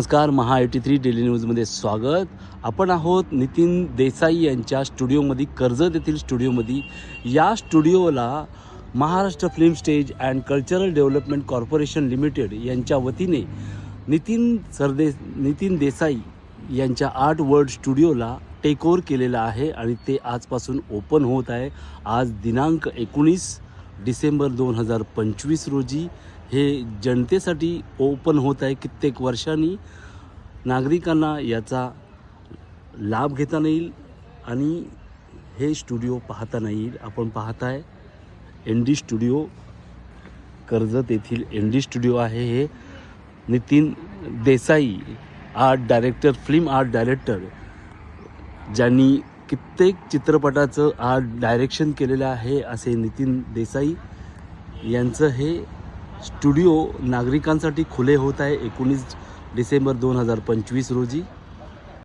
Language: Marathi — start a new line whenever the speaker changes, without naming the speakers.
नमस्कार, महा 83 डेली न्यूजमध्ये स्वागत. आपण आहोत नितीन देसाई यांच्या स्टुडिओमध्ये, कर्जत येथील स्टुडिओमध्ये. या स्टुडिओला Maharashtra film stage and cultural development corporation limited यांच्या वतीने नितीन देसाई यांच्या आर्ट वर्ल्ड स्टुडिओला टेक ओव्हर केलेलं आहे आणि ते आजपासून ओपन होत आहे. आज दिनांक 19 डिसेंबर 2025 रोजी हे जनतेसाठी ओपन होत आहे. कित्येक वर्षांनी नागरिकांना याचा लाभ घेता येईल आणि हे स्टुडिओ पाहता येईल. आपण पाहताय ND स्टुडिओ, कर्जत येथील ND स्टुडिओ आहे. हे Nitin Desai art director, film art director, ज्यांनी कित्येक चित्रपटाचं आर्ट डायरेक्शन केलेलं आहे, असे नितीन देसाई यांचं हे स्टुडिओ नागरिकांसाठी खुले होत आहे 19 डिसेंबर 2025 रोजी.